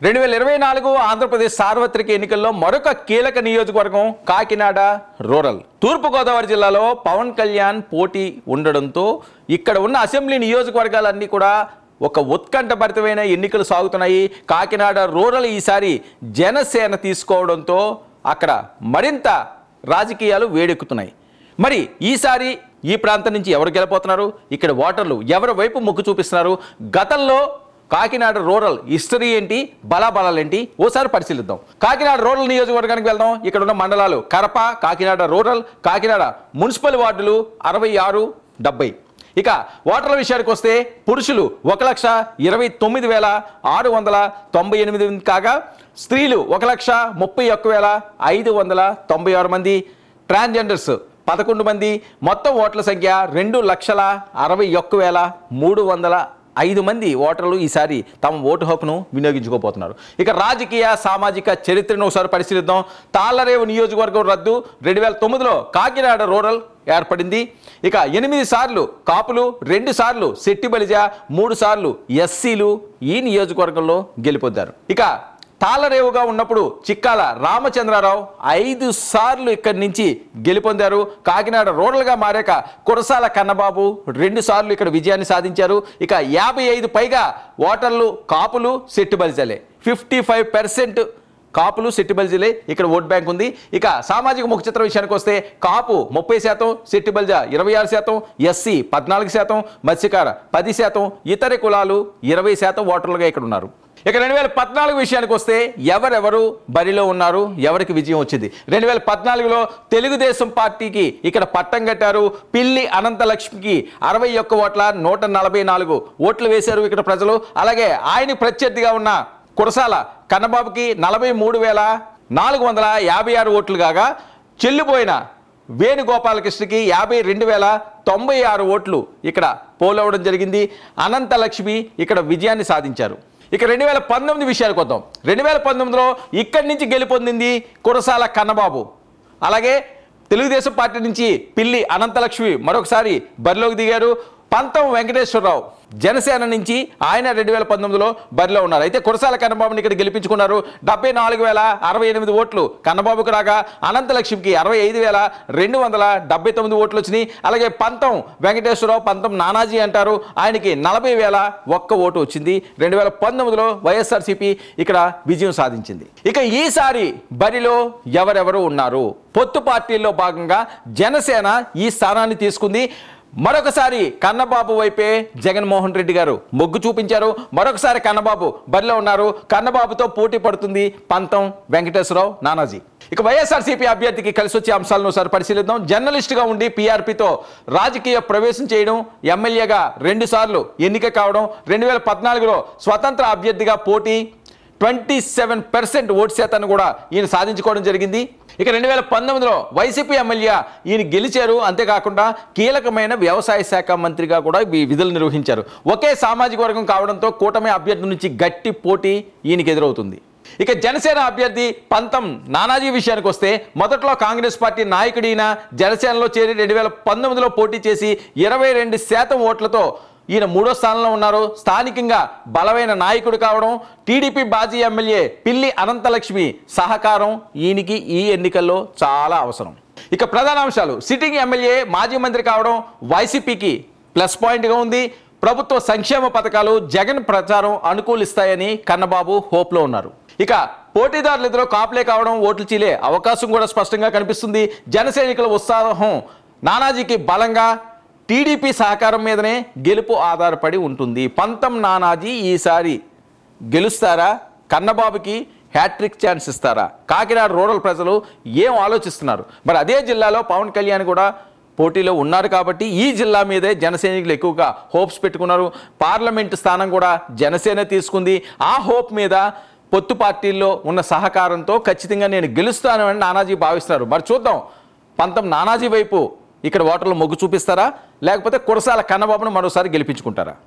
2024 ఆంధ్రప్రదేశ్ సార్వత్రిక ఎన్నికల్లో మరొక కీలక నియోజకవర్గం కాకినాడ రూరల్. తూర్పుగోదావరి జిల్లాలో పవన్ కళ్యాణ్ పోటీ ఉండడంతో ఇక్కడ ఉన్న అసెంబ్లీ నియోజకవర్గాలన్నీ కూడా ఒక ఉత్కంఠభరితమైన ఎన్నికలు సాగుతున్నాయి. కాకినాడ రూరల్ ఈసారి జనసేన తీసుకోవడంతో అక్కడ మరింత రాజకీయాలు వేడెక్కుతున్నాయి. మరి ఈసారి ఈ ప్రాంతం నుంచి ఎవరు గెలపోతున్నారు, ఇక్కడ ఓటర్లు ఎవరి వైపు మొగ్గు చూపిస్తున్నారు, గతంలో కాకినాడ రూరల్ హిస్టరీ ఏంటి, బలాబలాలేంటి ఓసారి పరిశీలిద్దాం. కాకినాడ రూరల్ నియోజకవర్గానికి వెళ్దాం. ఇక్కడ ఉన్న మండలాలు కరప, కాకినాడ రూరల్, కాకినాడ మున్సిపల్ వార్డులు 66, 70. ఇక ఓటర్ల విషయానికి వస్తే పురుషులు 1,29,698 కాగా స్త్రీలు 1,31,596 మంది, ట్రాన్స్జెండర్స్ 11 మంది. మొత్తం ఓట్ల సంఖ్య 2,61,305 మంది ఓటర్లు ఈసారి తమ ఓటు హక్కును వినియోగించుకోబోతున్నారు. ఇక రాజకీయ సామాజిక చరిత్రను ఒకసారి పరిశీలిద్దాం. తాళ్లరేవు నియోజకవర్గం రద్దు 2009లో కాకినాడ రూరల్ ఏర్పడింది. ఇక 8 సార్లు కాపులు, 2 సార్లు శెట్టి బలిజ, 3 సార్లు ఎస్సీలు ఈ నియోజకవర్గంలో గెలుపొందారు. ఇక తాళ్లరేవుగా ఉన్నప్పుడు చిక్కాల రామచంద్రారావు 5 సార్లు ఇక్కడి నుంచి గెలుపొందారు. కాకినాడ రూరల్గా మారాక కురసాల కన్నబాబు 2 సార్లు ఇక్కడ విజయాన్ని సాధించారు. ఇక 55 పైగా ఓటర్లు కాపులు, శెట్టి బలిజలే. 55% కాపులు, శెట్టి బలిజలే ఇక్కడ ఓట్ బ్యాంక్ ఉంది. ఇక సామాజిక ముఖ చిత్ర విషయానికి వస్తే కాపు 30%, శెట్టి బలిజ 26%, ఎస్సీ 14%, మత్స్యకార 10%, ఇతర కులాలు 20% ఓటర్లుగా ఇక్కడ ఉన్నారు. ఇక 2014 విషయానికి వస్తే ఎవరెవరు బరిలో ఉన్నారు, ఎవరికి విజయం వచ్చింది. 2014లో తెలుగుదేశం పార్టీకి ఇక్కడ పట్టం కట్టారు. పిల్లి అనంతలక్ష్మికి 61 ఓట్ల 144 ఓట్లు వేశారు ఇక్కడ ప్రజలు. అలాగే ఆయన ప్రత్యర్థిగా ఉన్న కురసాల కన్నబాబుకి 43,456 ఓట్లు కాగా చెల్లిపోయిన వేణుగోపాలకృష్ణకి 52,096 ఓట్లు ఇక్కడ పోలవడం జరిగింది. అనంతలక్ష్మి ఇక్కడ విజయాన్ని సాధించారు. ఇక 2019 విషయానికి వద్దాం. 2019లో ఇక్కడి నుంచి గెలుపొందింది కురసాల కన్నబాబు. అలాగే తెలుగుదేశం పార్టీ నుంచి పిల్లి అనంతలక్ష్మి మరొకసారి బరిలోకి దిగారు. పంతం వెంకటేశ్వరరావు జనసేన నుంచి ఆయన 2019లో బరిలో ఉన్నారు. అయితే కురసాల కన్నబాబుని ఇక్కడ గెలిపించుకున్నారు. 74,068 ఓట్లు కన్నబాబుకు రాగా అనంతలక్ష్మికి 65,279 ఓట్లు వచ్చినాయి. అలాగే పంతం వెంకటేశ్వరరావు, పంతం నానాజీ అంటారు, ఆయనకి 40,001 ఓటు వచ్చింది. 2019లో వైఎస్ఆర్సీపీ ఇక్కడ విజయం సాధించింది. ఇక ఈసారి బరిలో ఎవరెవరు ఉన్నారు? పొత్తు పార్టీల్లో భాగంగా జనసేన ఈ స్థానాన్ని తీసుకుంది. మరొకసారి కన్నబాబు వైపే జగన్మోహన్ రెడ్డి గారు మొగ్గు చూపించారు. మరొకసారి కన్నబాబు బరిలో ఉన్నారు. కన్నబాబుతో పోటీ పడుతుంది పంతం వెంకటేశ్వరరావు, నానాజీ. ఇక వైఎస్ఆర్సీపీ అభ్యర్థికి కలిసి వచ్చే అంశాలను ఒకసారి పరిశీలిద్దాం. జర్నలిస్టుగా ఉండి పీఆర్పీతో రాజకీయ ప్రవేశం చేయడం, ఎమ్మెల్యేగా 2 సార్లు ఎన్నిక కావడం, 2014లో స్వతంత్ర అభ్యర్థిగా పోటీ 27% ఓటు శాతాన్ని కూడా ఈయన సాధించుకోవడం జరిగింది. ఇక 2019లో వైసీపీ ఎమ్మెల్యే ఈయన గెలిచారు. అంతేకాకుండా కీలకమైన వ్యవసాయ శాఖ మంత్రిగా కూడా విధులు నిర్వహించారు. ఒకే సామాజిక వర్గం కావడంతో కూటమి అభ్యర్థి నుంచి గట్టి పోటీ ఈయనకి ఎదురవుతుంది. ఇక జనసేన అభ్యర్థి పంతం నానాజీ విషయానికి వస్తే మొదట్లో కాంగ్రెస్ పార్టీ నాయకుడైన జనసేనలో చేరి 2019లో పోటీ చేసి 22% ఓట్లతో ఈయన 3వ స్థానంలో ఉన్నారు. స్థానికంగా బలమైన నాయకుడు కావడం, టీడీపీ మాజీ ఎమ్మెల్యే పిల్లి అనంతలక్ష్మి సహకారం ఈయనకి ఈ ఎన్నికల్లో చాలా అవసరం. ఇక ప్రధాన అంశాలు: సిట్టింగ్ ఎమ్మెల్యే మాజీ మంత్రి కావడం వైసీపీకి ప్లస్ పాయింట్గా ఉంది. ప్రభుత్వ సంక్షేమ పథకాలు జగన్ ప్రచారం అనుకూలిస్తాయని కన్నబాబు హోప్లో ఉన్నారు. ఇక పోటీదారులిద్దరూ కాపులే కావడం ఓట్లు చీలే అవకాశం కూడా స్పష్టంగా కనిపిస్తుంది. జనసైనికుల ఉత్సాహం నానాజీకి బలంగా, టీడీపీ సహకారం మీదనే గెలుపు ఆధారపడి ఉంటుంది. పంతం నానాజీ ఈసారి గెలుస్తారా? కన్నబాబుకి హ్యాట్రిక్ ఛాన్స్ ఇస్తారా? కాకినాడ రూరల్ ప్రజలు ఏం ఆలోచిస్తున్నారు? మరి అదే జిల్లాలో పవన్ కళ్యాణ్ కూడా పోటీలో ఉన్నారు కాబట్టి ఈ జిల్లా మీదే జనసైనికులు ఎక్కువగా హోప్స్ పెట్టుకున్నారు. పార్లమెంటు స్థానం కూడా జనసేన తీసుకుంది. ఆ హోప్ మీద పొత్తు పార్టీల్లో ఉన్న సహకారంతో ఖచ్చితంగా నేను గెలుస్తాను అని నానాజీ భావిస్తున్నారు. మరి చూద్దాం, పంతం నానాజీ వైపు ఇక్కడ ఓటర్లు మొగ్గు చూపిస్తారా, లేకపోతే కురసాల కన్నబాబును మరోసారి గెలిపించుకుంటారా?